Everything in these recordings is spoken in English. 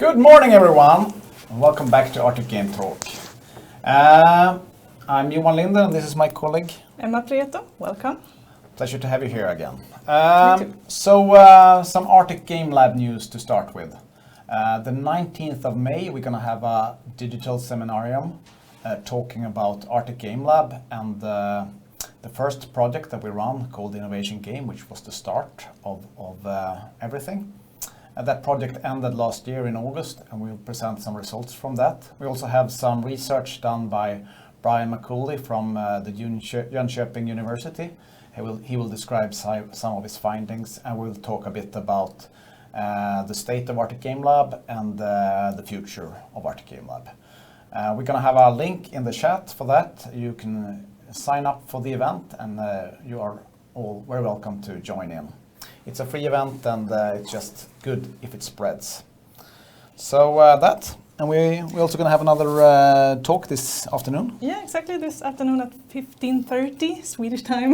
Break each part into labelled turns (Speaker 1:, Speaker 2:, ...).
Speaker 1: Good morning, everyone, and welcome back to Arctic Game Talk. I'm Johan Linder, and this is my colleague
Speaker 2: Emma Prieto. Welcome.
Speaker 1: Pleasure to have you here again.
Speaker 2: Me too.
Speaker 1: Some Arctic Game Lab news to start with. The 19th of May, we're going to have a digital seminarium talking about Arctic Game Lab and the first project that we run called Innovation Game, which was the start of everything. That project ended last year in August, and we'll present some results from that. We also have some research done by Brian McCauley from the Jönköping University. He will describe some of his findings, and we'll talk a bit about the state of Arctic Game Lab and the future of Arctic Game Lab. We're going to have a link in the chat for that. You can sign up for the event, and you are all very welcome to join in. It's a free event, and it's just good if it spreads. So that, and we're also going to have another talk this afternoon.
Speaker 2: Yeah, exactly. This afternoon at 15:30 Swedish time,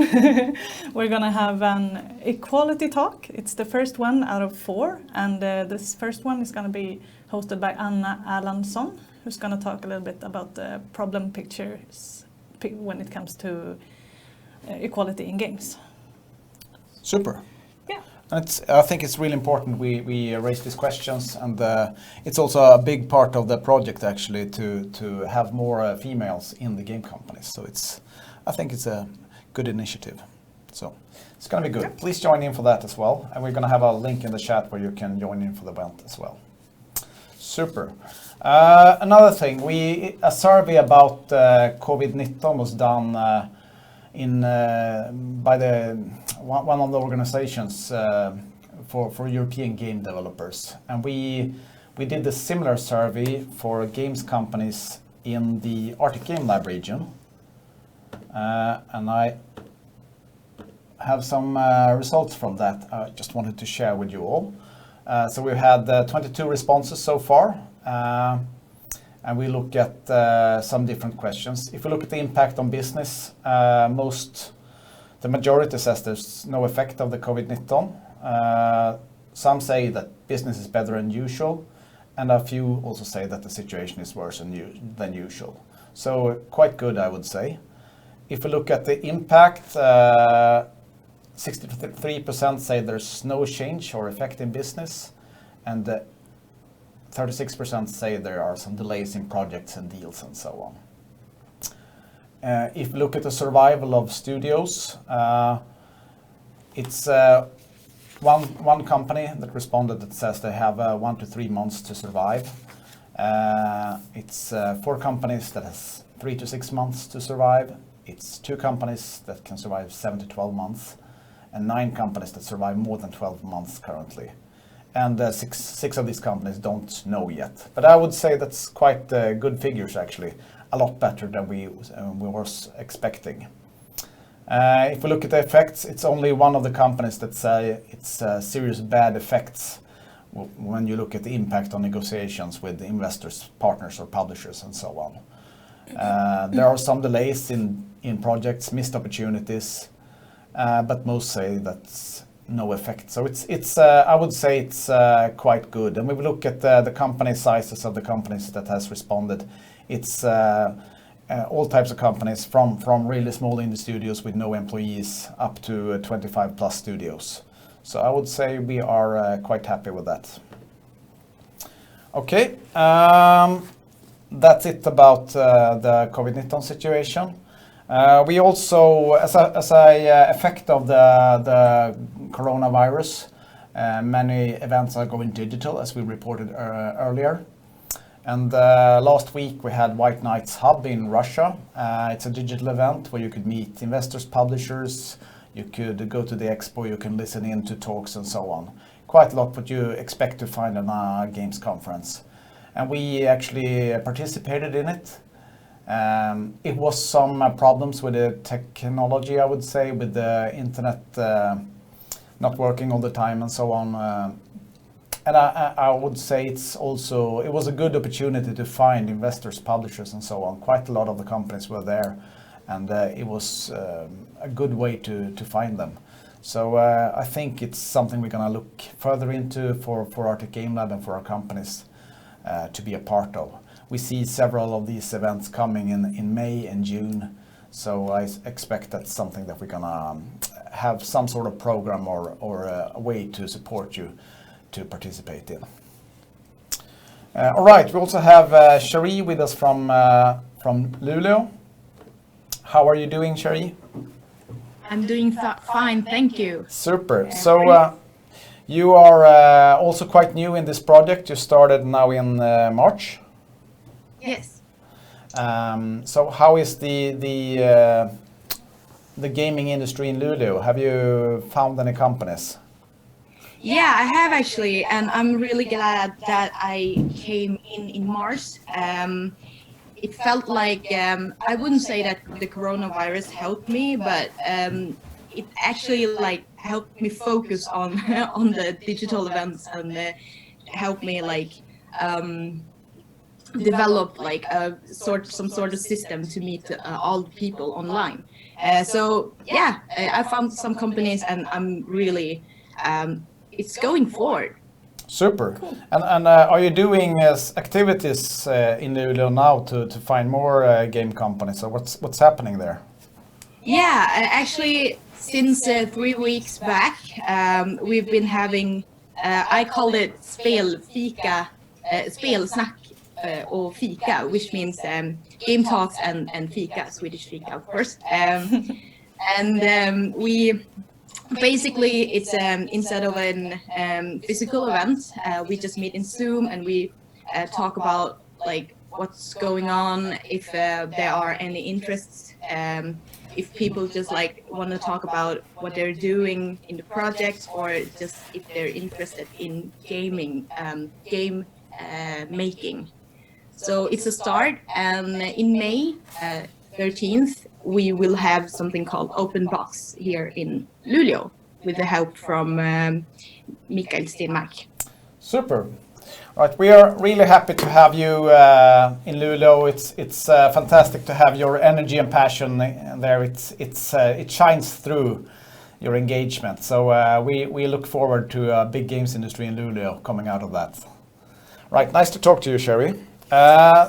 Speaker 2: we're going to have an equality talk. It's the first one out of 4, and this first one is going to be hosted by Anna Erlandsson, who's going to talk a little bit about the problem pictures when it comes to equality in games.
Speaker 1: Super.
Speaker 2: Yeah.
Speaker 1: I think it's really important we raise these questions, and it's also a big part of the project actually to have more females in the game companies. So I think it's a good initiative. So it's going to be good.
Speaker 2: Yeah.
Speaker 1: Please join in for that as well, and we're going to have a link in the chat where you can join in for the event as well. Super. Another thing, a survey about COVID-19 was done by one of the organizations for European game developers, and we did a similar survey for games companies in the Arctic Game Lab region, and I have some results from that I just wanted to share with you all. So we've had 22 responses so far, and we look at some different questions. If we look at the impact on business, the majority says there's no effect of the COVID-19. Some say that business is better than usual, and a few also say that the situation is worse than usual. So quite good, I would say. If we look at the impact, 63% say there's no change or effect in business, and 36% say there are some delays in projects and deals and so on. If we look at the survival of studios, it's one company that responded that says they have 1 to 3 months to survive. It's 4 companies that has 3 to 6 months to survive. It's 2 companies that can survive 7 to 12 months, and 9 companies that survive more than 12 months currently. And six of these companies don't know yet. But I would say that's quite good figures actually. A lot better than we were expecting. If we look at the effects, it's only one of the companies that say it's serious bad effects when you look at the impact on negotiations with the investors, partners or publishers and so on. There are some delays in projects, missed opportunities, but most say that's no effect. So I would say it's quite good. And when we look at the company sizes of the companies that has responded, it's all types of companies from really small indie studios with no employees up to 25 plus studios. So I would say we are quite happy with that. Okay, that's it about the COVID-19 situation. We also, as a effect of the coronavirus, many events are going digital, as we reported earlier. And last week we had White Nights Hub in Russia. It's a digital event where you could meet investors, publishers, you could go to the expo, you can listen in to talks and so on. Quite a lot what you expect to find in a games conference. And we actually participated in it. It was some problems with the technology, I would say, with the internet not working all the time and so on. And I would say it was a good opportunity to find investors, publishers and so on. Quite a lot of the companies were there, and it was a good way to find them. So I think it's something we're going to look further into for Arctic Game Lab and for our companies. to be a part of. We see several of these events coming in May and June, so I expect that's something that we're gonna have some sort of program or a way to support you to participate in. All right, we also have Cherie with us from Lulu. How are you doing, Cherie?
Speaker 3: I'm doing fine, thank you.
Speaker 1: Super. So you are also quite new in this project. You started now in March.
Speaker 3: Yes.
Speaker 1: So how is the gaming industry in Lulu? Have you found any companies?
Speaker 3: Yeah, I have actually, and I'm really glad that I came in March. It felt like I wouldn't say that the coronavirus helped me, but it actually like helped me focus on on the digital events and helped me like develop like some sort of system to meet all people online. So yeah, I found some companies, and I'm really it's going forward.
Speaker 1: Super. Cool. And are you doing activities in Lulu now to find more game companies? So what's happening there?
Speaker 3: Yeah, actually, since 3 weeks back, we've been having I called it spelfika, spelsnack or fika, which means game talks and fika, Swedish fika, of course. And we basically it's instead of an physical event, we just meet in Zoom and we talk about like what's going on, if there are any interests, if people just like want to talk about what they're doing in the project, or just if they're interested in gaming, game making. So it's a start, and in May 13th we will have something called Open Box here in Luleå with the help from Mikael Stenmark.
Speaker 1: Super. Right, we are really happy to have you in Luleå. It's fantastic to have your energy and passion there. It shines through your engagement. So we look forward to a big games industry in Luleå coming out of that. Right, nice to talk to you, Cherie.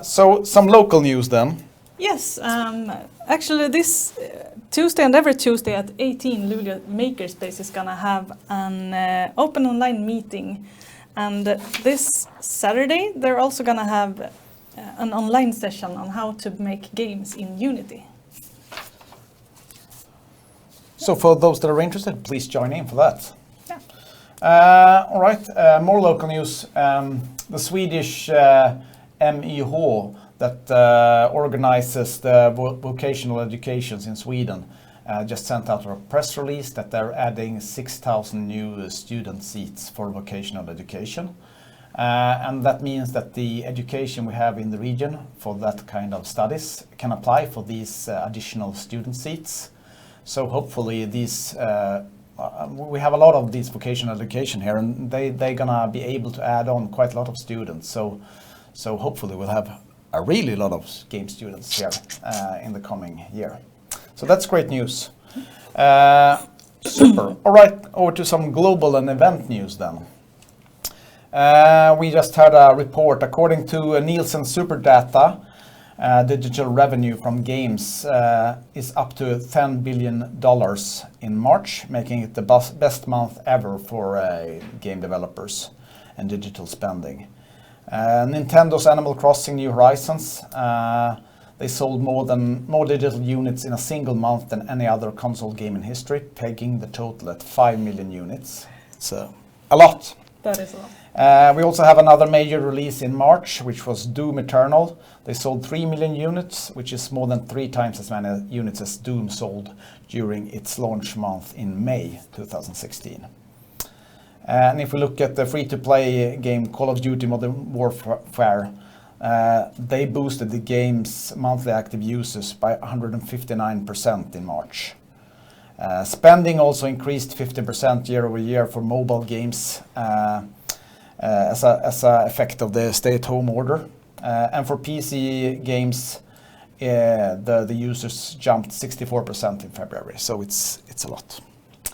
Speaker 1: So some local news then.
Speaker 2: Yes, actually this Tuesday and every Tuesday at 18, Luleå Makerspace is gonna have an open online meeting. And this Saturday, they're also gonna have an online session on how to make games in Unity.
Speaker 1: So for those that are interested, please join in for that.
Speaker 2: Yeah.
Speaker 1: All right, more local news. The Swedish MYH that organizes the vocational educations in Sweden just sent out a press release that they're adding 6,000 new student seats for vocational education. And that means that the education we have in the region for that kind of studies can apply for these additional student seats. So hopefully these, we have a lot of these vocational education here, and they're gonna be able to add on quite a lot of students. So hopefully we'll have a really lot of game students here in the coming year. So that's great news. Super. All right, over to some global and event news then. We just had a report. According to Nielsen Superdata, digital revenue from games is up to $10 billion in March, making it the best month ever for game developers and digital spending. Nintendo's Animal Crossing New Horizons, they sold more digital units in a single month than any other console game in history, taking the total at 5 million units. So a lot.
Speaker 2: That is a lot.
Speaker 1: We also have another major release in March, which was Doom Eternal. They sold 3 million units, which is more than 3 times as many units as Doom sold during its launch month in May 2016. And if we look at the free-to-play game Call of Duty Modern Warfare, they boosted the game's monthly active users by 159% in March. Spending also increased 50% year over year for mobile games as a effect of the stay-at-home order. And for PC games, the users jumped 64% in February. So it's a lot.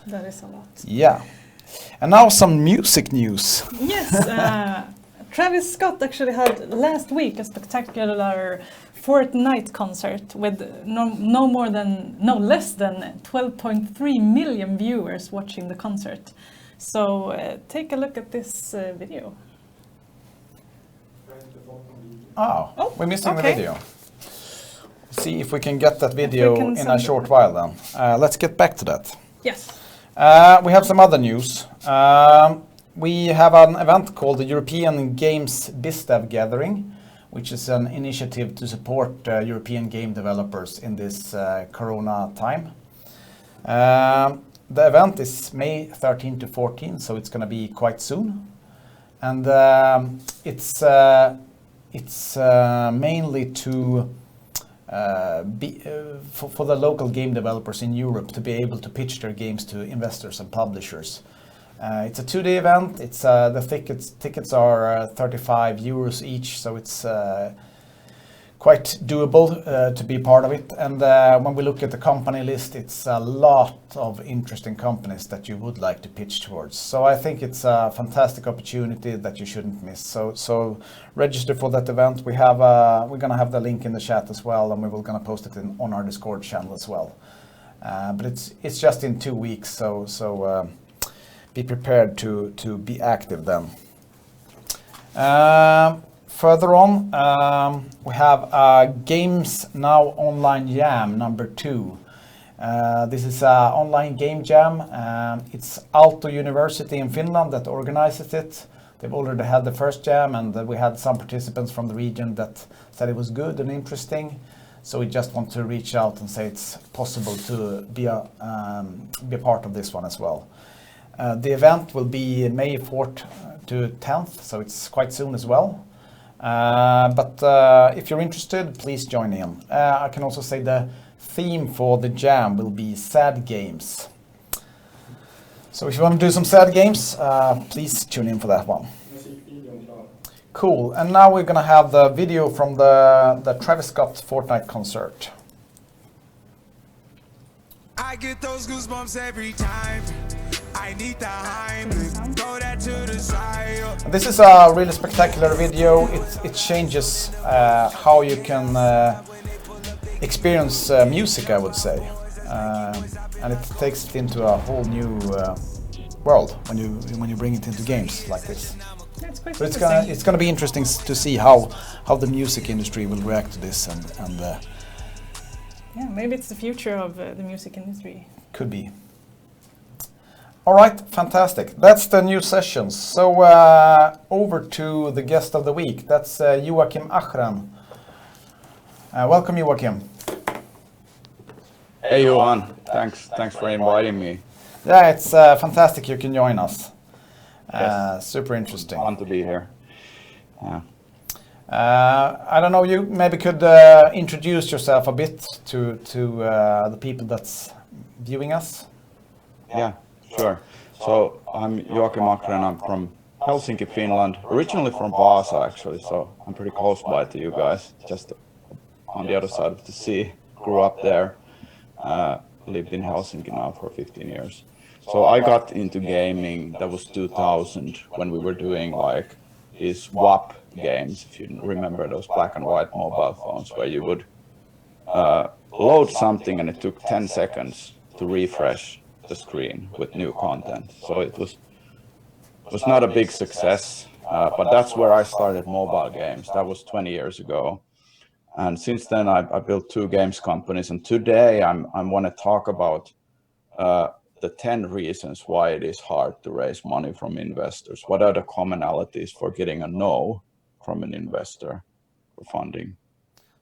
Speaker 2: That is a lot.
Speaker 1: Yeah. And now some music news.
Speaker 2: Yes, Travis Scott actually had last week a spectacular Fortnite concert with no less than 12.3 million viewers watching the concert. So take a look at this video.
Speaker 1: Oh, we're missing
Speaker 2: okay.
Speaker 1: the video. See if we can get that video in a short while then. Let's get back to that.
Speaker 2: Yes.
Speaker 1: We have some other news. We have an event called the European Games BizDev Gathering, which is an initiative to support European game developers in this Corona time. The event is May 13 to 14, so it's going to be quite soon. And it's mainly to for the local game developers in Europe to be able to pitch their games to investors and publishers. It's a 2-day event. It's the tickets are 35 euros each, so it's quite doable to be part of it. And when we look at the company list, it's a lot of interesting companies that you would like to pitch towards. So I think it's a fantastic opportunity that you shouldn't miss. So register for that event. We're gonna have the link in the chat as well, and we're gonna post it on our Discord channel as well. But it's just in 2 weeks, so be prepared to be active then. Further on, we have Games Now Online Jam number 2. This is an online game jam. It's Aalto University in Finland that organizes it. They've already had the first jam, and we had some participants from the region that said it was good and interesting. So we just want to reach out and say it's possible to be a part of this one as well. The event will be May 4th to 10th, so it's quite soon as well. But if you're interested, please join in. I can also say the theme for the jam will be sad games. So if you want to do some sad games, please tune in for that one. Cool, and now we're gonna have the video from the Travis Scott Fortnite concert.
Speaker 4: I get those goosebumps every time. I need the Heimlich, throw that to the side.
Speaker 1: This is a really spectacular video. It changes how you can experience music, I would say, and it takes it into a whole new world when you bring it into games like this.
Speaker 2: That's quite
Speaker 1: So
Speaker 2: interesting.
Speaker 1: it's gonna be interesting to see how the music industry will react to this, and
Speaker 2: Yeah, maybe it's the future of the music industry.
Speaker 1: could be. All right, fantastic. That's the new sessions. So over to the guest of the week. That's Joakim Achrén. Welcome, Joakim.
Speaker 5: Hey Johan, thanks for inviting me.
Speaker 1: Yeah, it's fantastic you can join us.
Speaker 5: Yes.
Speaker 1: Super interesting.
Speaker 5: Fun to be here. Yeah.
Speaker 1: I don't know, you maybe could introduce yourself a bit to the people that's viewing us.
Speaker 5: Yeah, sure. So I'm Joakim Achrén. I'm from Helsinki, Finland. Originally from Vaasa, actually. So I'm pretty close by to you guys, just on the other side of the sea. Grew up there. Lived in Helsinki now for 15 years. So I got into gaming. That was 2000 when we were doing like these WAP games, if you remember those black and white mobile phones, where you would load something and it took 10 seconds to refresh the screen with new content. So it was not a big success, but that's where I started mobile games. That was 20 years ago. And since then I built 2 games companies, and today I want to talk about the 10 reasons why it is hard to raise money from investors. What are the commonalities for getting a no from an investor for funding?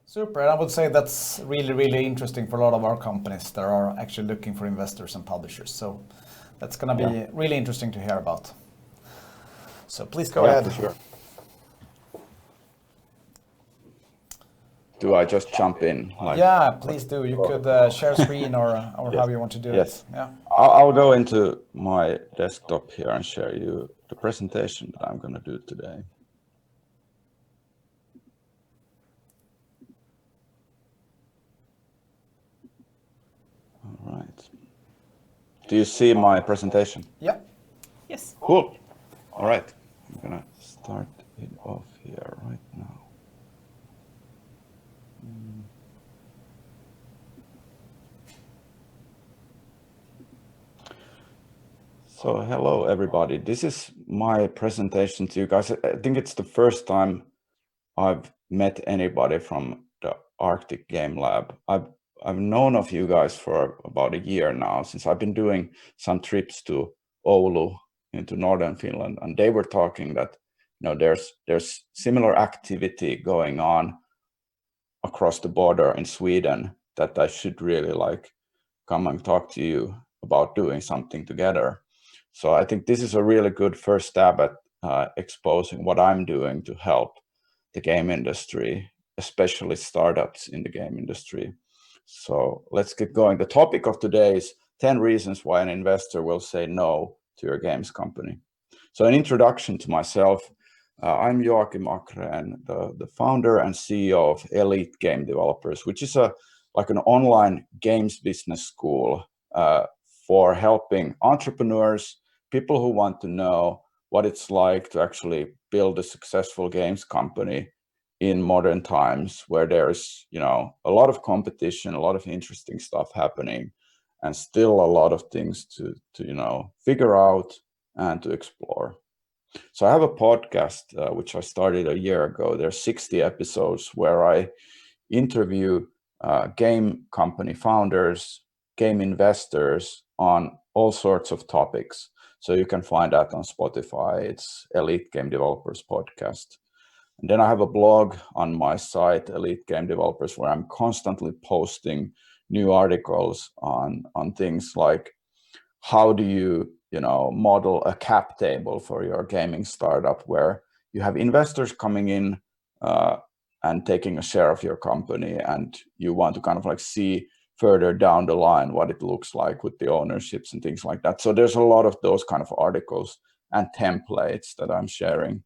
Speaker 1: Super, and I would say that's really, really interesting for a lot of our companies that are actually looking for investors and publishers. So that's going to be really interesting to hear about. So please go ahead.
Speaker 5: For sure. Do I just jump in?
Speaker 1: Yeah, please do. You could share screen or how you want to do
Speaker 5: Yes.
Speaker 1: it. Yeah.
Speaker 5: I'll go into my desktop here and share you the presentation that I'm going to do today. All right. Do you see my presentation?
Speaker 1: Yeah.
Speaker 2: Yes.
Speaker 5: Cool. All right. I'm going to start it off here right now. So hello everybody. This is my presentation to you guys. I think it's the first time I've met anybody from the Arctic Game Lab. I've known of you guys for about a year now, since I've been doing some trips to Oulu into northern Finland, and they were talking that there's similar activity going on across the border in Sweden, that I should really like come and talk to you about doing something together. So I think this is a really good first stab at exposing what I'm doing to help the game industry, especially startups in the game industry. So let's get going. The topic of today is 10 reasons why an investor will say no to your games company. So an introduction to myself. I'm Joakim Achrén, the founder and CEO of Elite Game Developers, which is like an online games business school for helping entrepreneurs, people who want to know what it's like to actually build a successful games company in modern times, where there's a lot of competition, a lot of interesting stuff happening, and still a lot of things to figure out and to explore. So I have a podcast which I started a year ago. There's 60 episodes where I interview game company founders, game investors on all sorts of topics. So you can find that on Spotify. It's Elite Game Developers Podcast. And then I have a blog on my site, Elite Game Developers, where I'm constantly posting new articles on things like how do you model a cap table for your gaming startup, where you have investors coming in and taking a share of your company, and you want to kind of like see further down the line what it looks like with the ownerships and things like that. So there's a lot of those kind of articles and templates that I'm sharing.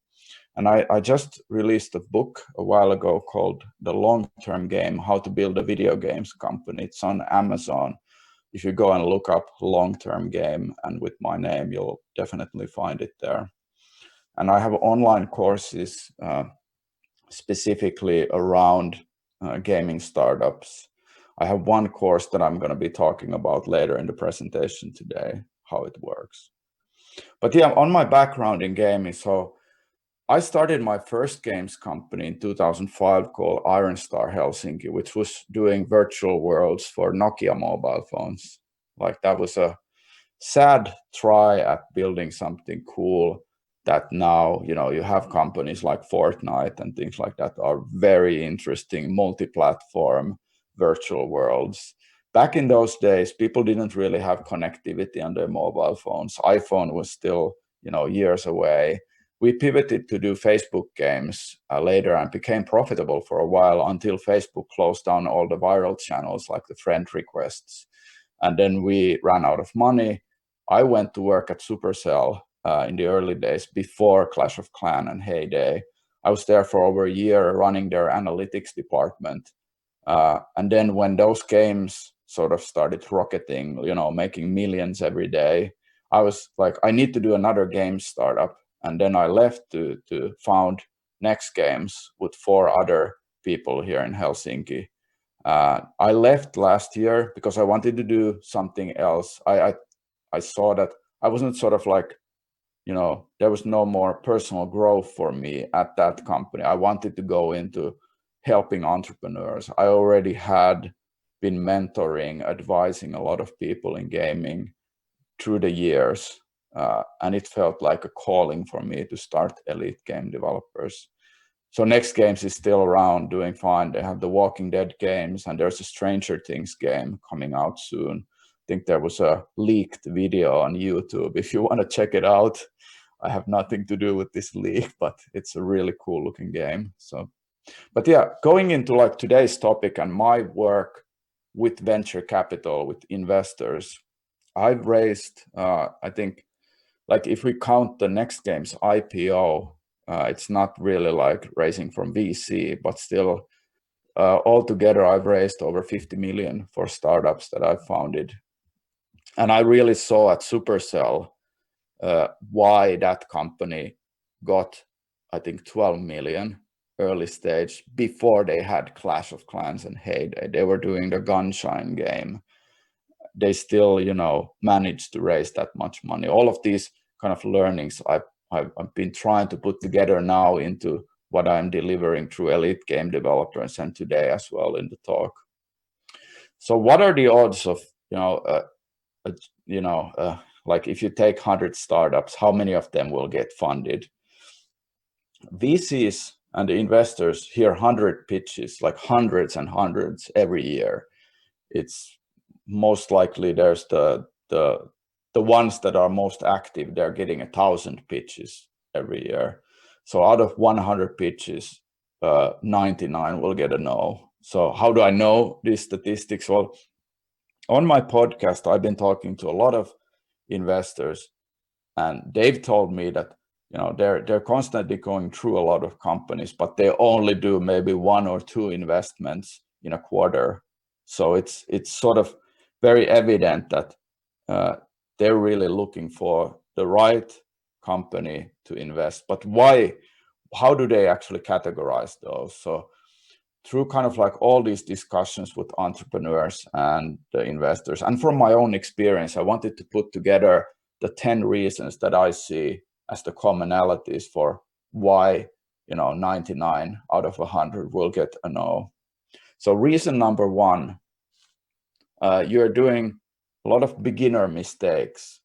Speaker 5: And I just released a book a while ago called The Long-Term Game, How to Build a Video Games Company. It's on Amazon. If you go and look up Long-Term Game and with my name, you'll definitely find it there. And I have online courses specifically around gaming startups. I have one course that I'm going to be talking about later in the presentation today, how it works. But yeah, on my background in gaming, so I started my first games company in 2005 called Iron Star Helsinki, which was doing virtual worlds for Nokia mobile phones. Like, that was a sad try at building something cool that now, you have companies like Fortnite and things like that are very interesting multi-platform virtual worlds. Back in those days, people didn't really have connectivity on their mobile phones. iPhone was still, years away. We pivoted to do Facebook games later and became profitable for a while, until Facebook closed down all the viral channels like the friend requests. And then we ran out of money. I went to work at Supercell in the early days before Clash of Clans and Heyday. I was there for over a year running their analytics department. And then when those games sort of started rocketing, making millions every day, I was like, I need to do another game startup. And then I left to found Next Games with 4 other people here in Helsinki. I left last year because I wanted to do something else. I saw that I wasn't sort of like, there was no more personal growth for me at that company. I wanted to go into helping entrepreneurs. I already had been mentoring, advising a lot of people in gaming through the years. And it felt like a calling for me to start Elite Game Developers. So Next Games is still around, doing fine. They have the Walking Dead games, and there's a Stranger Things game coming out soon. I think there was a leaked video on YouTube. If you want to check it out, I have nothing to do with this leak, but it's a really cool looking game. So, but yeah, going into like today's topic and my work with venture capital, with investors, I've raised, I think, like if we count the Next Games IPO, it's not really like raising from VC, but still altogether I've raised over 50 million for startups that I've founded. And I really saw at Supercell why that company got I think 12 million early stage before they had Clash of Clans and Heyday. They were doing the Gunshine game. They still, you know, managed to raise that much money. All of these kind of learnings I've been trying to put together now into what I'm delivering through Elite Game Developers and today as well in the talk. So what are the odds of, like if you take 100 startups, how many of them will get funded? VCs and the investors hear 100 pitches, like hundreds and hundreds every year. It's most likely there's the ones that are most active, they're getting 1,000 pitches every year. So out of 100 pitches, 99 will get a no. So how do I know these statistics? Well, on my podcast, I've been talking to a lot of investors, and they've told me that, you know, they're constantly going through a lot of companies, but they only do maybe 1 or 2 investments in a quarter. So it's sort of very evident that they're really looking for the right company to invest. But why? How do they actually categorize those? So through kind of like all these discussions with entrepreneurs and the investors, and from my own experience, I wanted to put together the 10 reasons that I see as the commonalities for why, you know, 99 out of 100 will get a no. So reason number 1, you're doing a lot of beginner mistakes.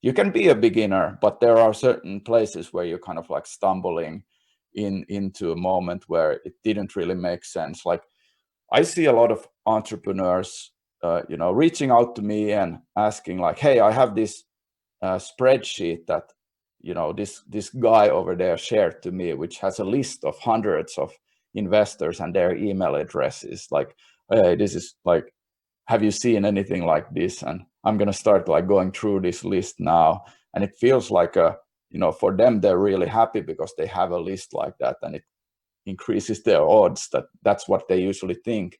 Speaker 5: You can be a beginner, but there are certain places where you're kind of like stumbling into a moment where it didn't really make sense. Like I see a lot of entrepreneurs, reaching out to me and asking like, hey, I have this spreadsheet that, you know, this guy over there shared to me, which has a list of hundreds of investors and their email addresses. Like, hey, this is like, have you seen anything like this? And I'm going to start like going through this list now. And it feels like for them, they're really happy because they have a list like that, and it increases their odds that that's what they usually think.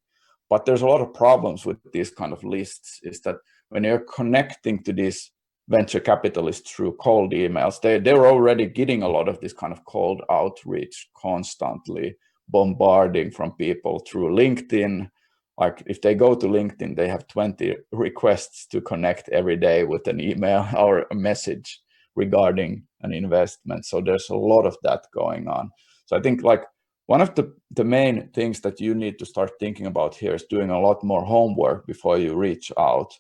Speaker 5: But there's a lot of problems with these kind of lists, is that when you're connecting to these venture capitalists through cold emails, they're already getting a lot of this kind of cold outreach, constantly bombarding from people through LinkedIn. Like if they go to LinkedIn, they have 20 requests to connect every day with an email or a message regarding an investment. So there's a lot of that going on. So I think like one of the main things that you need to start thinking about here is doing a lot more homework before you reach out.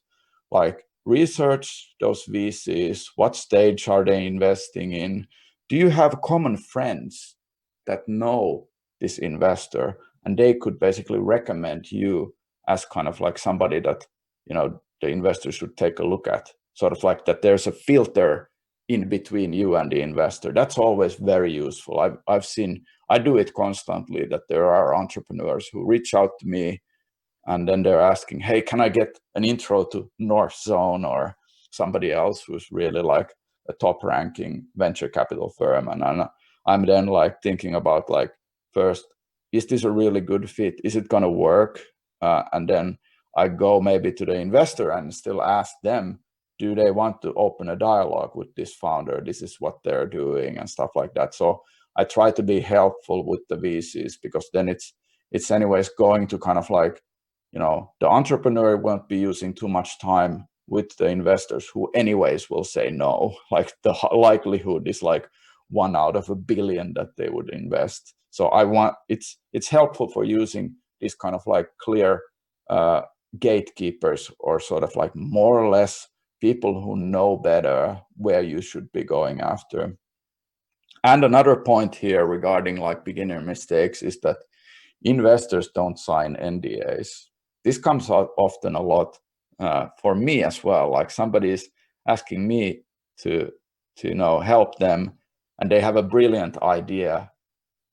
Speaker 5: Like research those VCs, what stage are they investing in? Do you have common friends that know this investor, and they could basically recommend you as kind of like somebody that, you know, the investor should take a look at, sort of like that there's a filter in between you and the investor. That's always very useful. I've seen, I do it constantly, that there are entrepreneurs who reach out to me and then they're asking, hey, can I get an intro to North Zone or somebody else who's really like a top ranking venture capital firm? And I'm then like thinking about like, first, is this a really good fit? Is it gonna work? And then I go maybe to the investor and still ask them, do they want to open a dialogue with this founder? This is what they're doing and stuff like that. So I try to be helpful with the VCs, because then it's anyways going to kind of like, you know, the entrepreneur won't be using too much time with the investors who anyways will say no. Like the likelihood is like 1 out of 1 billion that they would invest. So it's helpful for using these kind of like clear gatekeepers, or sort of like more or less people who know better where you should be going after. And another point here regarding like beginner mistakes is that investors don't sign NDAs. This comes out often a lot for me as well. Like somebody is asking me to help them, and they have a brilliant idea,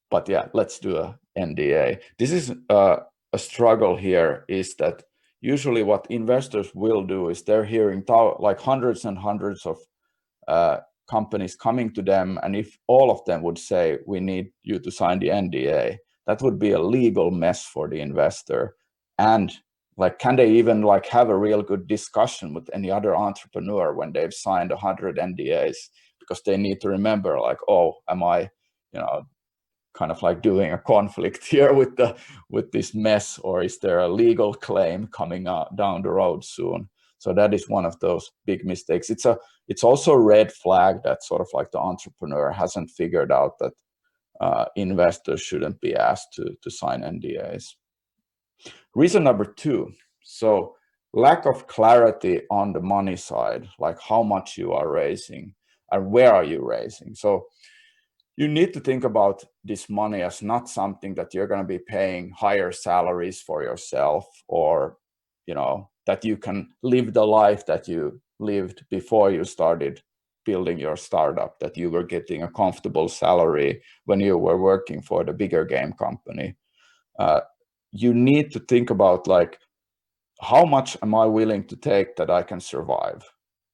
Speaker 5: but yeah, let's do a NDA. This is a struggle here, is that usually what investors will do is they're hearing like hundreds and hundreds of companies coming to them, and if all of them would say, we need you to sign the NDA, that would be a legal mess for the investor. And like, can they even like have a real good discussion with any other entrepreneur when they've signed 100 NDAs? Because they need to remember like, oh, am I kind of like doing a conflict here with this mess, or is there a legal claim coming out down the road soon? So that is one of those big mistakes. It's also a red flag that sort of like the entrepreneur hasn't figured out that investors shouldn't be asked to sign NDAs. Reason number 2, so lack of clarity on the money side, like how much you are raising and where are you raising. So you need to think about this money as not something that you're going to be paying higher salaries for yourself, or that you can live the life that you lived before you started building your startup, that you were getting a comfortable salary when you were working for the bigger game company. You need to think about, like, how much am I willing to take that I can survive?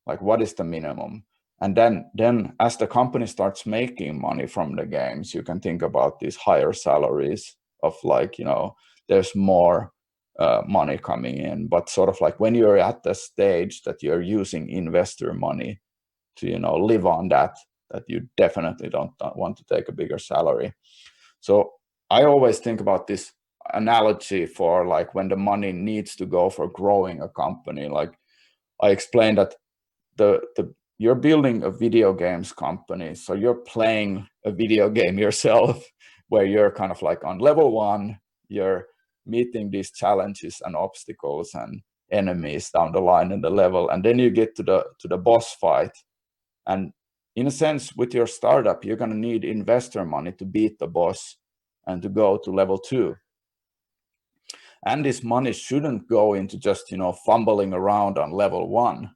Speaker 5: Like, what is the minimum? And then as the company starts making money from the games, you can think about these higher salaries of, like, there's more money coming in. But sort of like when you're at the stage that you're using investor money to, live on that you definitely don't want to take a bigger salary. So I always think about this analogy for, like, when the money needs to go for growing a company. Like I explained that you're building a video games company, so you're playing a video game yourself where you're kind of like on level 1, you're meeting these challenges and obstacles and enemies down the line in the level, and then you get to the boss fight. And in a sense, with your startup, you're going to need investor money to beat the boss and to go to level 2. And this money shouldn't go into just, fumbling around on level 1,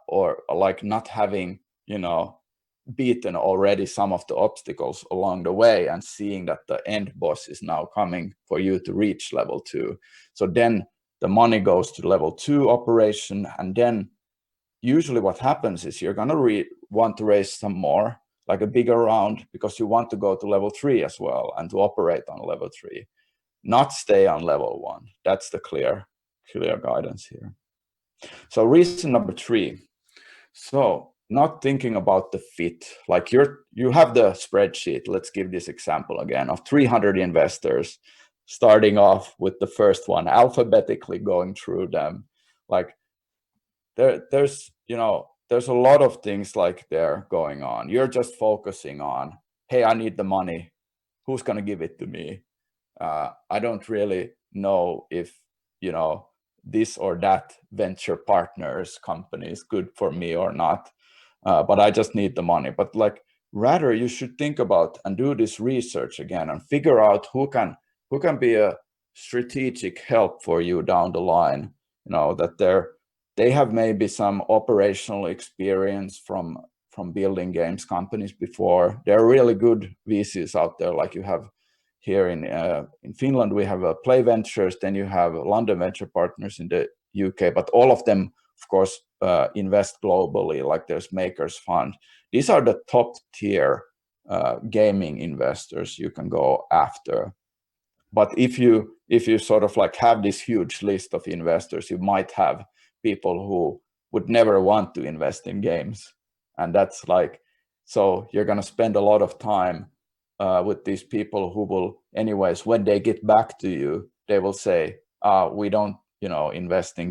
Speaker 5: or like not having, beaten already some of the obstacles along the way and seeing that the end boss is now coming for you to reach level 2. So then the money goes to level 2 operation, and then usually what happens is you're going to want to raise some more, like a bigger round, because you want to go to level 3 as well and to operate on level 3, not stay on level 1. That's the clear guidance here. So reason number 3, so not thinking about the fit. Like you have the spreadsheet, let's give this example again, of 300 investors, starting off with the first one, alphabetically going through them. Like there's a lot of things like there going on. You're just focusing on, hey, I need the money, who's going to give it to me? I don't really know if this or that venture partners company is good for me or not, but I just need the money. But like, rather you should think about and do this research again and figure out who can be a strategic help for you down the line. That they have maybe some operational experience from building games companies before. There are really good VCs out there, like you have here in Finland. We have Play Ventures, then you have London Venture Partners in the UK, but all of them, of course, invest globally, like there's Makers Fund. These are the top tier gaming investors you can go after. But if you sort of like have this huge list of investors, you might have people who would never want to invest in games. And that's like, so you're going to spend a lot of time with these people who will, anyways, when they get back to you, they will say, we don't, invest in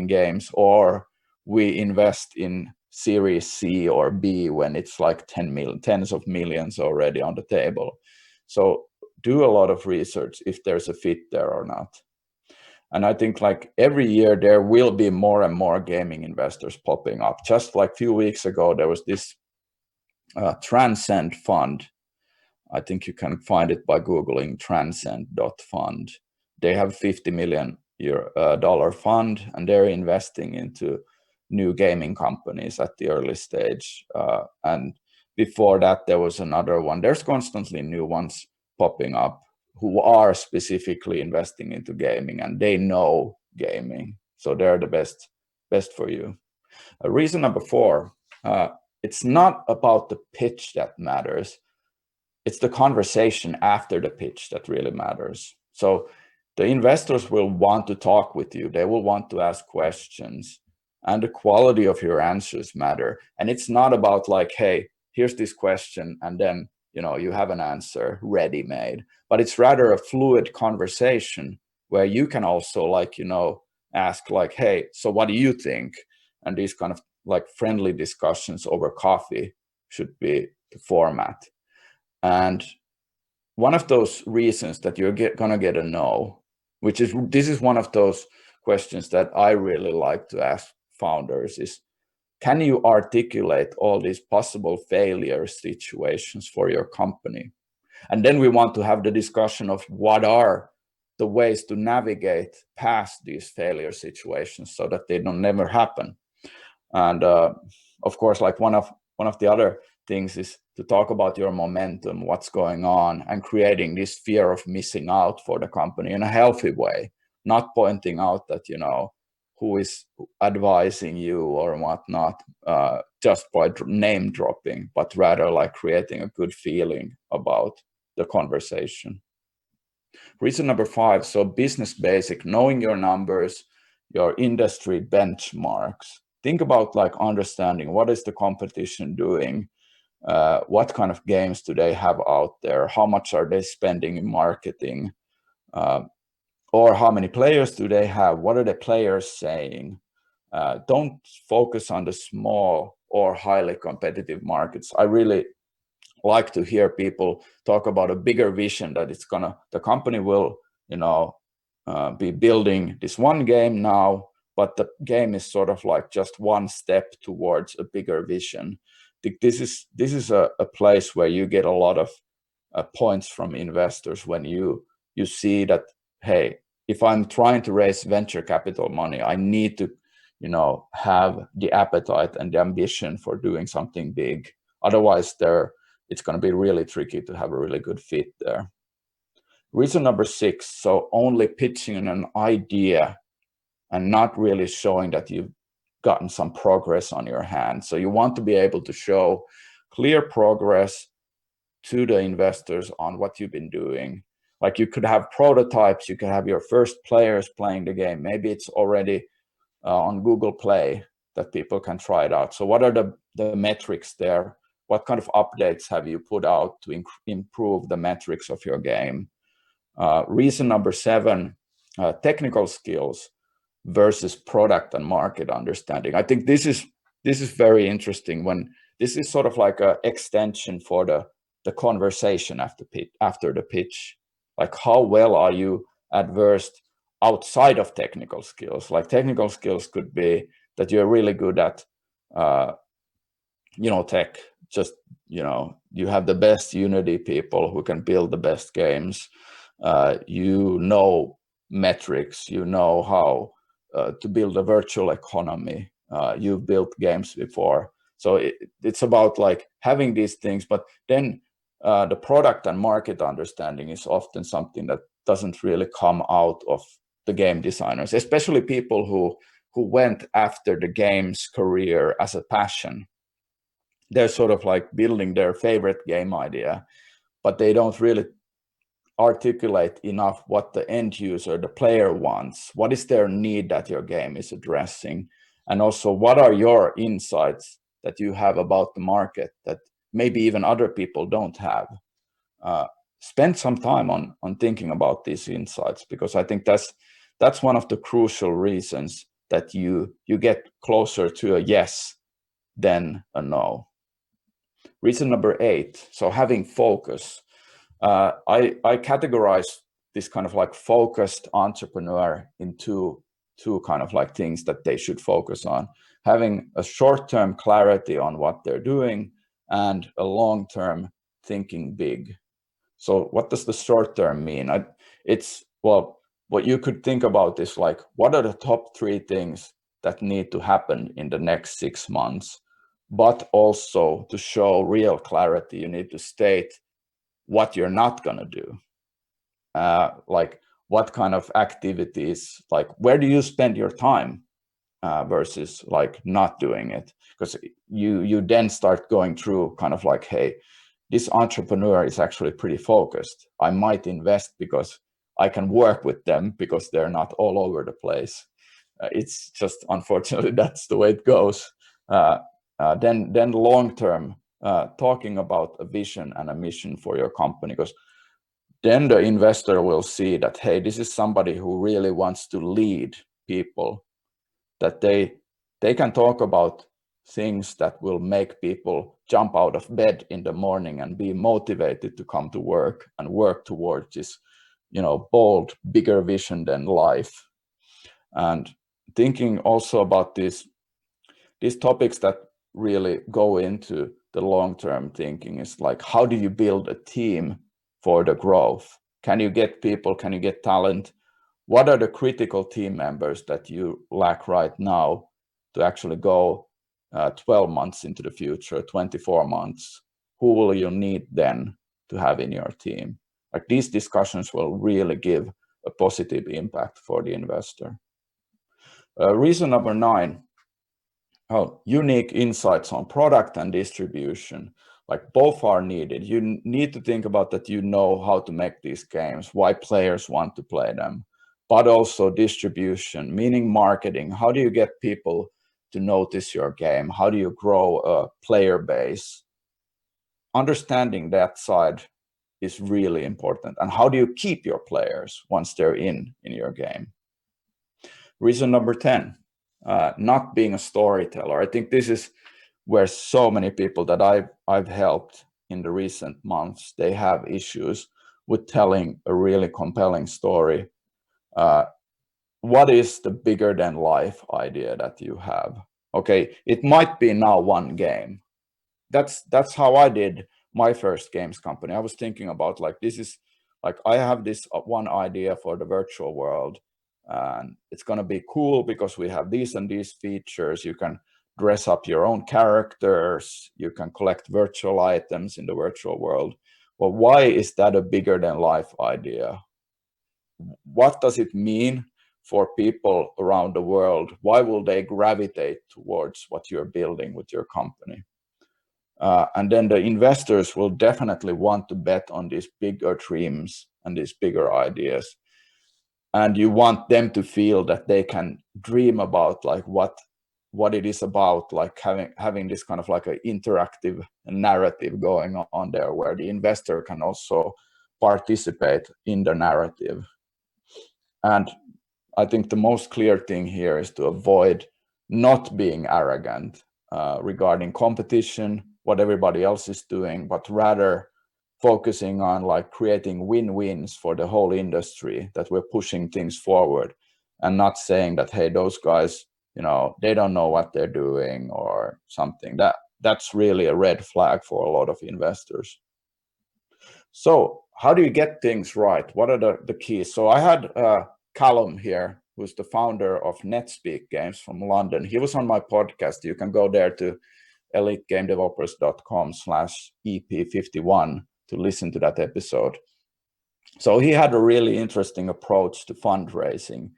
Speaker 5: games, or we invest in Series C or B when it's like tens of millions already on the table. So do a lot of research if there's a fit there or not. And I think like every year there will be more and more gaming investors popping up. Just like a few weeks ago, there was this Transcend fund. I think you can find it by Googling transcend.fund. They have $50 million fund, and they're investing into new gaming companies at the early stage. And before that, there was another one. There's constantly new ones popping up who are specifically investing into gaming, and they know gaming. So they're the best for you. Reason number 4, it's not about the pitch that matters. It's the conversation after the pitch that really matters. So the investors will want to talk with you. They will want to ask questions, and the quality of your answers matter. And it's not about like, hey, here's this question, and then you have an answer ready made, but it's rather a fluid conversation where you can also ask like, hey, so what do you think? And these kind of like friendly discussions over coffee should be the format. And one of those reasons that you're gonna get a no, this is one of those questions that I really like to ask founders is, can you articulate all these possible failure situations for your company? And then we want to have the discussion of what are the ways to navigate past these failure situations so that they don't never happen. And of course, like one of the other things is to talk about your momentum, what's going on, and creating this fear of missing out for the company in a healthy way, not pointing out that, who is advising you or whatnot, just by name dropping, but rather like creating a good feeling about the conversation. Reason number 5, so business basic, knowing your numbers, your industry benchmarks. Think about like understanding what is the competition doing, what kind of games do they have out there, how much are they spending in marketing, or how many players do they have, what are the players saying. Don't focus on the small or highly competitive markets. I really like to hear people talk about a bigger vision that the company will be building this one game now, but the game is sort of like just one step towards a bigger vision. This is a place where you get a lot of points from investors when you see that, hey, if I'm trying to raise venture capital money, I need to have the appetite and the ambition for doing something big. Otherwise it's going to be really tricky to have a really good fit there. Reason number 6, so only pitching an idea and not really showing that you've gotten some progress on your hands. So you want to be able to show clear progress to the investors on what you've been doing. Like you could have prototypes, you could have your first players playing the game. Maybe it's already on Google Play that people can try it out. So what are the metrics there? What kind of updates have you put out to improve the metrics of your game? Reason number 7, technical skills versus product and market understanding. I think this is very interesting when this is sort of like an extension for the conversation after the pitch. Like how well are you adversed outside of technical skills? Like technical skills could be that you're really good at tech, just you have the best Unity people who can build the best games, metrics, how to build a virtual economy, you've built games before. So it's about like having these things, but then the product and market understanding is often something that doesn't really come out of the game designers, especially people who went after the games career as a passion. They're sort of like building their favorite game idea, but they don't really articulate enough what the end user, the player wants. What is their need that your game is addressing? And also, what are your insights that you have about the market that maybe even other people don't have? Spend some time on thinking about these insights, because I think that's one of the crucial reasons that you get closer to a yes than a no. Reason number 8, so having focus. I categorize this kind of like focused entrepreneur into two kind of like things that they should focus on. Having a short-term clarity on what they're doing and a long-term thinking big. So what does the short-term mean? What you could think about is like, what are the top 3 things that need to happen in the next 6 months? But also to show real clarity, you need to state what you're not going to do. Like what kind of activities, like where do you spend your time versus like not doing it? Because you then start going through kind of like, hey, this entrepreneur is actually pretty focused. I might invest because I can work with them because they're not all over the place. It's just, unfortunately, that's the way it goes. Then long-term talking about a vision and a mission for your company, because then the investor will see that, hey, this is somebody who really wants to lead people, that they can talk about things that will make people jump out of bed in the morning and be motivated to come to work and work towards this, bold, bigger vision than life. And thinking also about these topics that really go into the long-term thinking is like, how do you build a team for the growth? Can you get people? Can you get talent? What are the critical team members that you lack right now to actually go 12 months into the future, 24 months? Who will you need then to have in your team? Like, these discussions will really give a positive impact for the investor. Reason number 9, unique insights on product and distribution. Like, both are needed. You need to think about that, how to make these games, why players want to play them, but also distribution, meaning marketing. How do you get people to notice your game? How do you grow a player base? Understanding that side is really important. And how do you keep your players once they're in your game? Reason number 10, not being a storyteller. I think this is where so many people that I've helped in the recent months, they have issues with telling a really compelling story. What is the bigger than life idea that you have? Okay, it might be now one game. That's how I did my first games company. I was thinking about, like, this is like, I have this one idea for the virtual world, and it's going to be cool because we have these and these features. You can dress up your own characters, you can collect virtual items in the virtual world. Well, why is that a bigger than life idea? What does it mean for people around the world? Why will they gravitate towards what you're building with your company? And then the investors will definitely want to bet on these bigger dreams and these bigger ideas. And you want them to feel that they can dream about, like, what it is about, like having this kind of like an interactive narrative going on there, where the investor can also participate in the narrative. And I think the most clear thing here is to avoid not being arrogant regarding competition, what everybody else is doing, but rather focusing on, like, creating win-wins for the whole industry, that we're pushing things forward, and not saying that, hey, those guys, they don't know what they're doing or something. That's really a red flag for a lot of investors. So how do you get things right? What are the keys? So I had Callum here, who's the founder of NetSpeak Games from London. He was on my podcast. You can go there to elitegamedevelopers.com/EP51 to listen to that episode. So he had a really interesting approach to fundraising.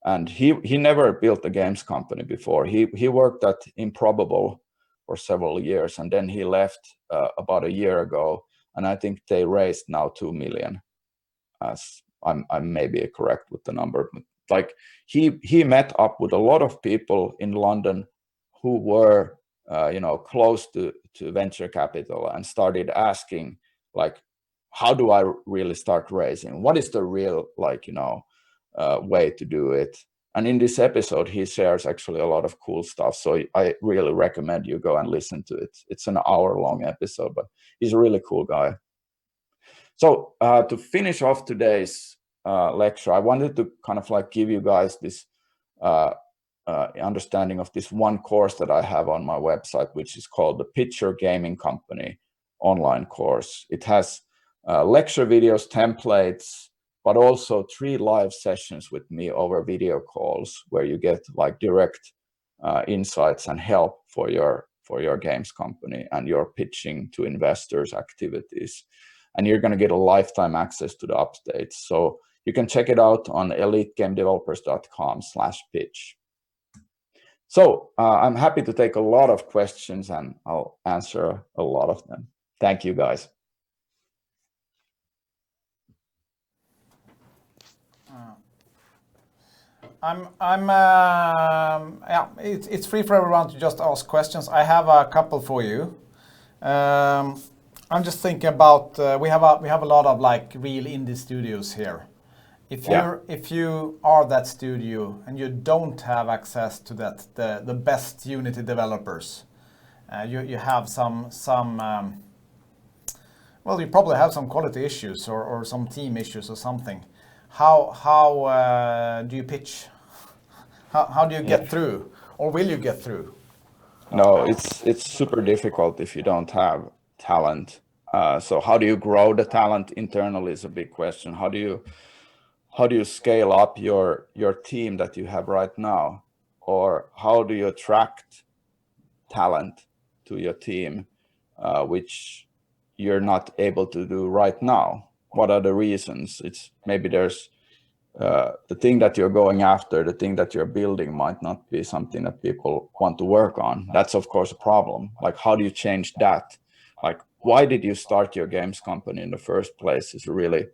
Speaker 5: And he never built a games company before. He worked at Improbable for several years, and then he left about a year ago. And I think they raised now 2 million. As I'm maybe correct with the number. But, like, he met up with a lot of people in London who were close to venture capital, and started asking, like, how do I really start raising? What is the real, like, way to do it? And in this episode, he shares actually a lot of cool stuff. So I really recommend you go and listen to it. It's an hour-long episode, but he's a really cool guy. So to finish off today's lecture, I wanted to kind of like give you guys this understanding of this one course that I have on my website, which is called the Pitch Your Gaming Company online course. It has lecture videos, templates, but also 3 live sessions with me over video calls, where you get, like, direct insights and help for your games company and your pitching to investors activities. And you're going to get a lifetime access to the updates. So you can check it out on elitegamedevelopers.com/pitch. So I'm happy to take a lot of questions, and I'll answer a lot of them. Thank you, guys.
Speaker 1: It's free for everyone to just ask questions. I have a couple for you. I'm just thinking about we have a lot of like real indie studios here. If you are that studio and you don't have access to the best Unity developers, you have well, you probably have some quality issues or some team issues or something. How do you pitch? How do you get through, or will you get through?
Speaker 5: No, it's super difficult if you don't have talent. So how do you grow the talent internally is a big question. How do you scale up your team that you have right now, or how do you attract talent to your team, which you're not able to do right now? What are the reasons? It's maybe there's the thing that you're going after, the thing that you're building might not be something that people want to work on. That's of course a problem. Like, how do you change that? Like, why did you start your games company in the first place is a really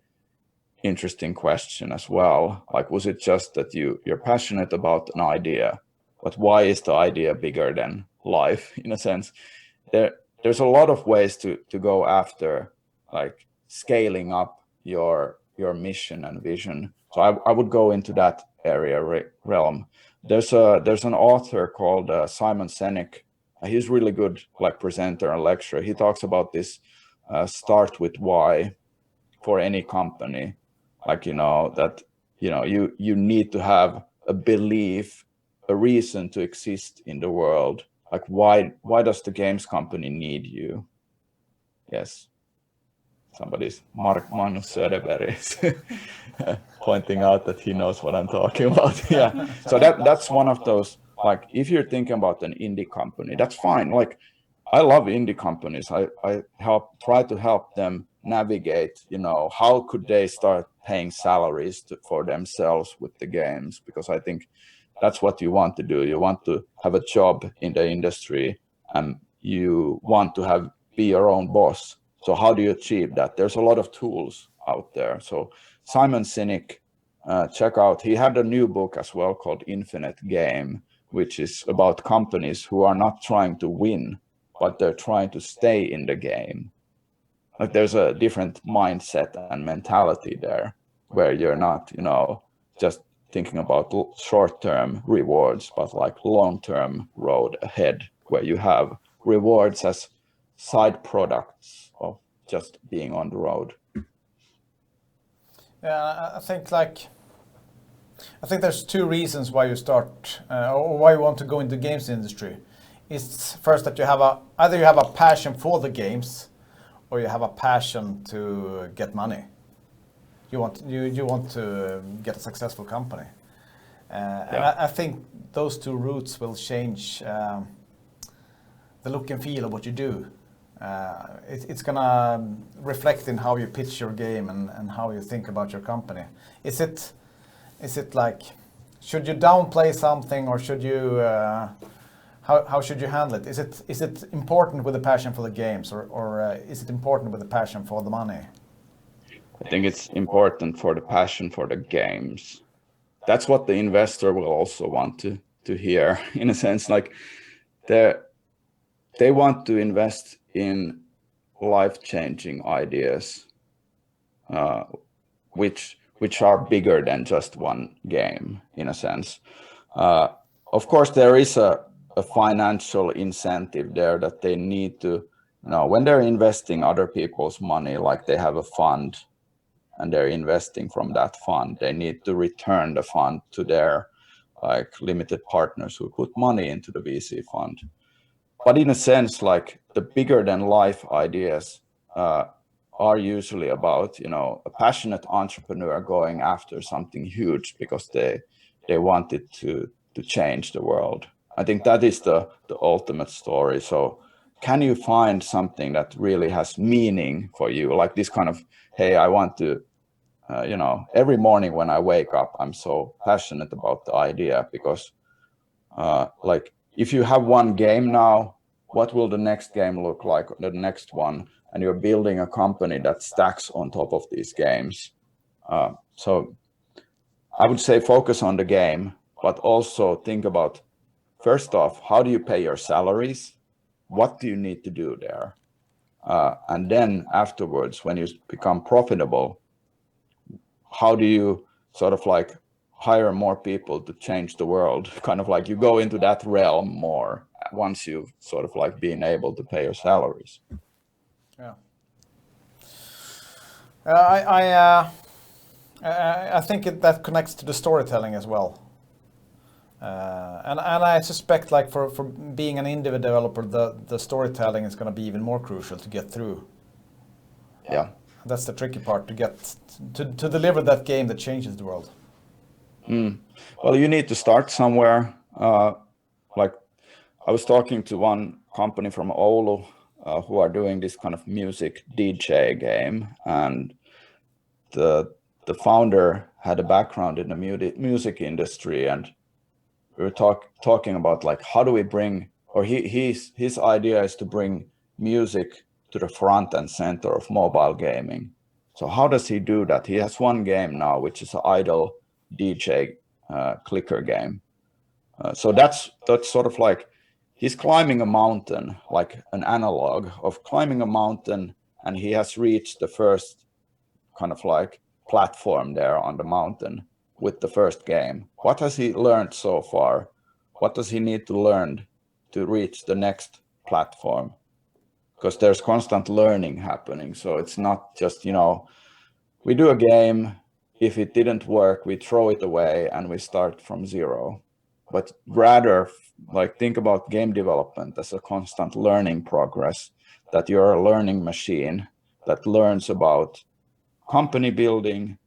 Speaker 5: interesting question as well. Like, was it just that you're passionate about an idea, but why is the idea bigger than life in a sense? There's a lot of ways to go after like scaling up your mission and vision. So I would go into that area realm. There's an author called Simon Sinek. He's really good like presenter and lecturer. He talks about this start with why for any company. Like, that you need to have a belief, a reason to exist in the world. Like, why does the games company need you? Yes, somebody's Magnus Söderberg is pointing out that he knows what I'm talking about. Yeah, so that's one of those, like, if you're thinking about an indie company, that's fine. Like, I love indie companies. I try to help them navigate, how could they start paying salaries for themselves with the games, because I think that's what you want to do. You want to have a job in the industry and you want to be your own boss. So how do you achieve that? There's a lot of tools out there. So Simon Sinek, check out, he had a new book as well called Infinite Game, which is about companies who are not trying to win, but they're trying to stay in the game. Like, there's a different mindset and mentality there, where you're not, just thinking about short-term rewards, but like long-term road ahead, where you have rewards as side products of just being on the road.
Speaker 1: Yeah, I think there's two reasons why you start or why you want to go into the games industry. It's first that either you have a passion for the games, or you have a passion to get money. You want to get a successful company, and I think those two routes will change the look and feel of what you do. It's gonna reflect in how you pitch your game and how you think about your company. Is it like, should you downplay something, or should you how should you handle it? Is it important with the passion for the games, or is it important with the passion for the money?
Speaker 5: I think it's important for the passion for the games. That's what the investor will also want to hear, in a sense. Like, they want to invest in life-changing ideas, which are bigger than just one game, in a sense. Of course, there is a financial incentive there that they need to, when they're investing other people's money, like they have a fund and they're investing from that fund, they need to return the fund to their like limited partners who put money into the VC fund. But in a sense, like, the bigger than life ideas are usually about, a passionate entrepreneur going after something huge because they want it to change the world. I think that is the ultimate story. So can you find something that really has meaning for you? Like this kind of, hey, I want to, every morning when I wake up, I'm so passionate about the idea because like, if you have one game now, what will the next game look like, the next one? And you're building a company that stacks on top of these games. So I would say focus on the game, but also think about, first off, how do you pay your salaries? What do you need to do there? and then afterwards, when you become profitable, how do you sort of like hire more people to change the world? Kind of like you go into that realm more once you've sort of like been able to pay your salaries.
Speaker 1: Yeah. I think that connects to the storytelling as well. And I suspect, like for being an indie developer, the storytelling is going to be even more crucial to get through.
Speaker 5: Yeah.
Speaker 1: That's the tricky part, to get to deliver that game that changes the world.
Speaker 5: Well, you need to start somewhere. Like I was talking to one company from Oulu who are doing this kind of music DJ game, and the founder had a background in the music industry, and we were talking about like how do we bring, or his idea is to bring music to the front and center of mobile gaming. So how does he do that? He has one game now, which is an idle DJ clicker game. So that's sort of like he's climbing a mountain, like an analog of climbing a mountain, and he has reached the first kind of like platform there on the mountain with the first game. What has he learned so far? What does he need to learn to reach the next platform? Because there's constant learning happening. So it's not just, we do a game, if it didn't work, we throw it away and we start from zero. But rather, like, think about game development as a constant learning progress, that you're a learning machine that learns about company building,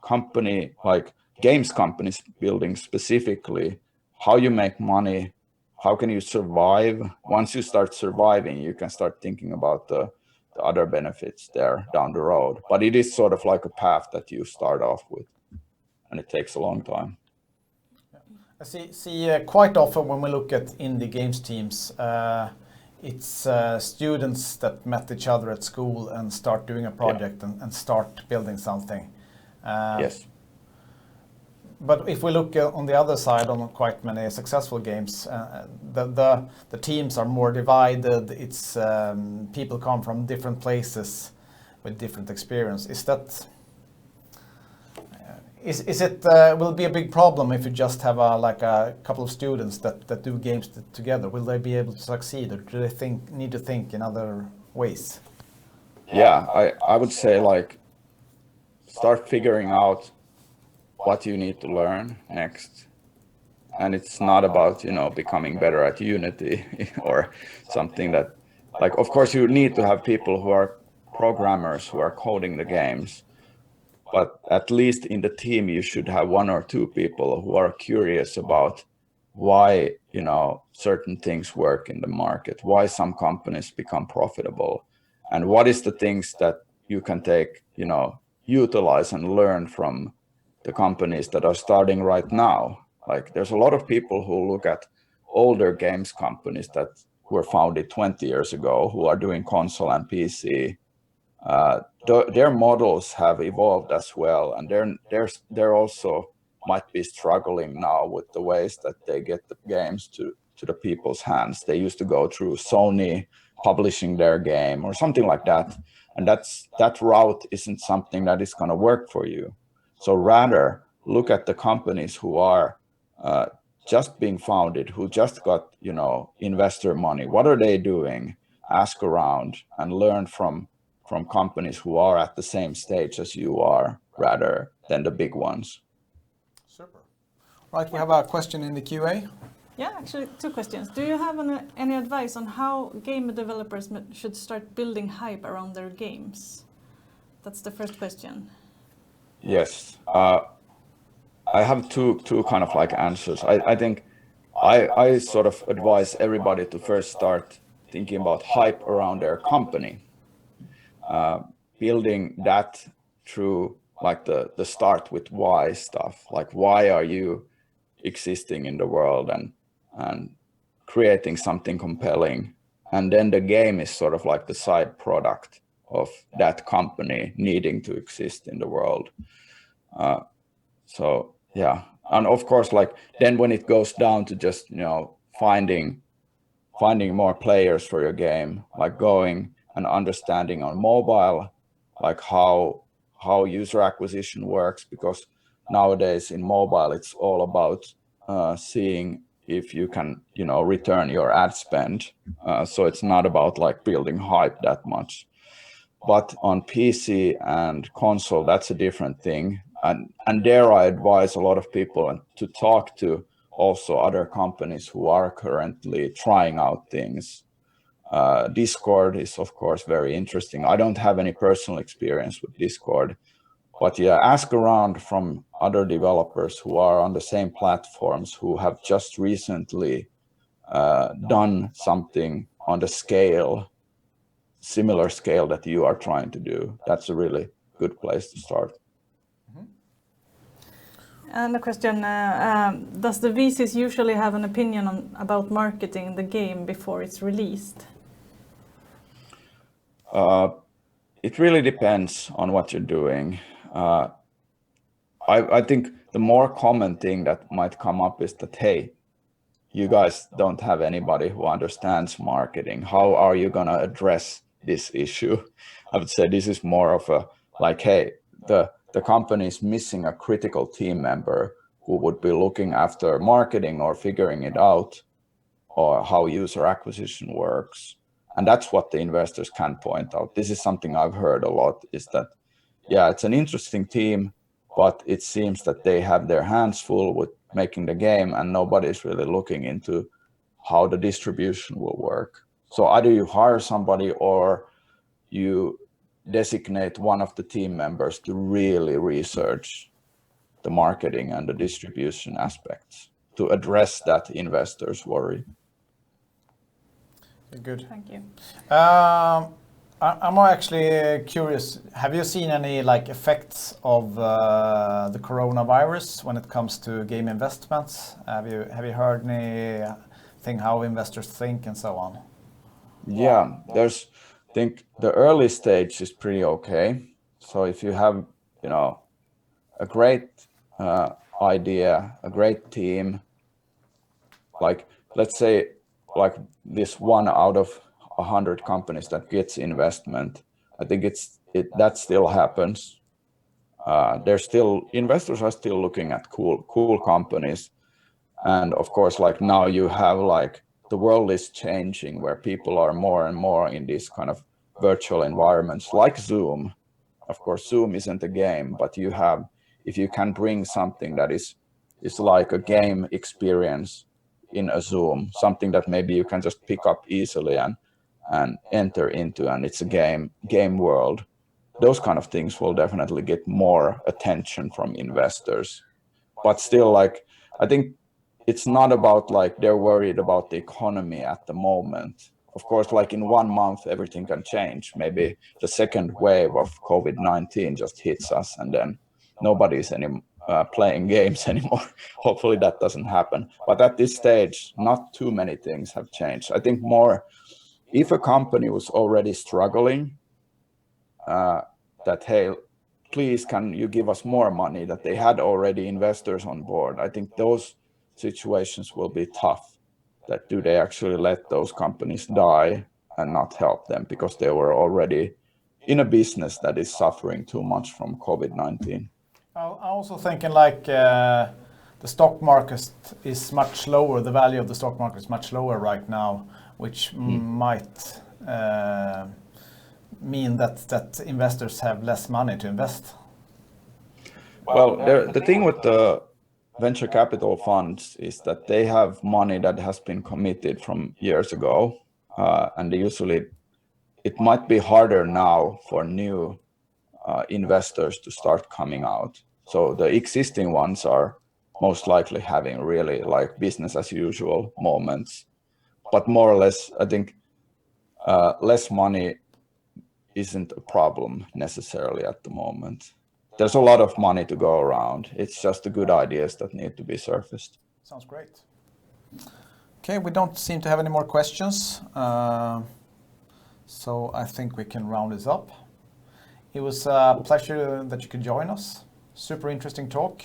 Speaker 5: company, like games companies building specifically, how you make money, how can you survive. Once you start surviving, you can start thinking about the other benefits there down the road. But it is sort of like a path that you start off with, and it takes a long time.
Speaker 1: I see quite often when we look at indie games teams, it's students that met each other at school and start doing a project and start building something.
Speaker 5: Yes.
Speaker 1: But if we look on the other side, on quite many successful games, the teams are more divided. It's people come from different places with different experience. Is that will it be a big problem if you just have a couple of students that do games together? Will they be able to succeed, or do they need to think in other ways?
Speaker 5: Yeah, I would say like start figuring out what you need to learn next. And it's not about, becoming better at Unity or something that, like, of course you need to have people who are programmers who are coding the games. But at least in the team, you should have one or two people who are curious about why, certain things work in the market, why some companies become profitable, and what is the things that you can take, utilize and learn from the companies that are starting right now. Like there's a lot of people who look at older games companies that were founded 20 years ago, who are doing console and PC. Their models have evolved as well, and they're also might be struggling now with the ways that they get the games to the people's hands. They used to go through Sony publishing their game or something like that, and that route isn't something that is going to work for you. So rather look at the companies who are just being founded, who just got investor money. What are they doing? Ask around and learn from companies who are at the same stage as you are, rather than the big ones.
Speaker 1: Super. Right, we have a question in the QA.
Speaker 2: Yeah, actually 2 questions. Do you have any advice on how game developers should start building hype around their games? That's the first question.
Speaker 5: Yes. I have two kind of like answers. I think I sort of advise everybody to first start thinking about hype around their company. Building that through like the start with why stuff, like why are you existing in the world, and creating something compelling, and then the game is sort of like the side product of that company needing to exist in the world. So yeah, and of course, like then when it goes down to just finding finding more players for your game, like going and understanding on mobile, like how user acquisition works, because nowadays in mobile it's all about seeing if you can, you know, return your ad spend. So it's not about like building hype that much. But on PC and console, that's a different thing. And there I advise a lot of people to talk to also other companies who are currently trying out things. Discord is, of course, very interesting. I don't have any personal experience with Discord, but yeah, ask around from other developers who are on the same platforms, who have just recently done something on the similar scale that you are trying to do. That's a really good place to start.
Speaker 2: And a question, does the VCs usually have an opinion about marketing the game before it's released?
Speaker 5: It really depends on what you're doing. I think the more common thing that might come up is that, hey, you guys don't have anybody who understands marketing. How are you going to address this issue? I would say this is more of a like, hey, the company is missing a critical team member who would be looking after marketing or figuring it out, or how user acquisition works. And that's what the investors can point out. This is something I've heard a lot, is that, yeah, it's an interesting team, but it seems that they have their hands full with making the game and nobody's really looking into how the distribution will work. So either you hire somebody or you designate one of the team members to really research the marketing and the distribution aspects to address that investors' worry.
Speaker 1: Good.
Speaker 2: Thank you.
Speaker 1: I'm actually curious. Have you seen any like effects of the coronavirus when it comes to game investments? Have you heard anything how investors think and so on?
Speaker 5: Yeah, I think the early stage is pretty okay. So if you have, you know, a great idea, a great team, like let's say like this 1 out of 100 companies that gets investment, I think that still happens. Investors are still looking at cool companies, and of course, like now you have like the world is changing where people are more and more in these kind of virtual environments like Zoom. Of course, Zoom isn't a game, but if you can bring something that is like a game experience in a Zoom, something that maybe you can just pick up easily and enter into, and it's a game world. Those kind of things will definitely get more attention from investors. But still, like, I think it's not about like they're worried about the economy at the moment. Of course, like in 1 month, everything can change. Maybe the second wave of COVID-19 just hits us and then nobody's playing games anymore. Hopefully that doesn't happen. But at this stage, not too many things have changed. I think more, if a company was already struggling, that, hey, please, can you give us more money, that they had already investors on board. I think those situations will be tough. That do they actually let those companies die and not help them because they were already in a business that is suffering too much from COVID-19.
Speaker 1: I'm also thinking like the stock market is much lower. The value of the stock market is much lower right now, which might mean that investors have less money to invest.
Speaker 5: Well, the thing with the venture capital funds is that they have money that has been committed from years ago, and usually it might be harder now for new investors to start coming out. So the existing ones are most likely having really like business as usual moments, but more or less, I think less money isn't a problem necessarily at the moment. There's a lot of money to go around. It's just the good ideas that need to be surfaced.
Speaker 1: Sounds great. Okay, we don't seem to have any more questions. So I think we can round this up. It was a pleasure that you could join us. Super interesting talk.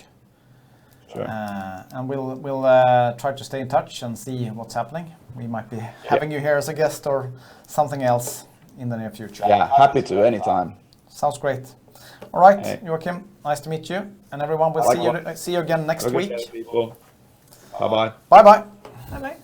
Speaker 5: Sure.
Speaker 1: And we'll try to stay in touch and see what's happening. we might be having you here as a guest or something else in the near future.
Speaker 5: Yeah, happy to anytime.
Speaker 1: Sounds great. All right,
Speaker 5: Hey.
Speaker 1: Joakim, nice to meet you. And everyone, we'll see you again next week.
Speaker 5: Bye bye.
Speaker 1: Bye-bye.
Speaker 2: Bye bye.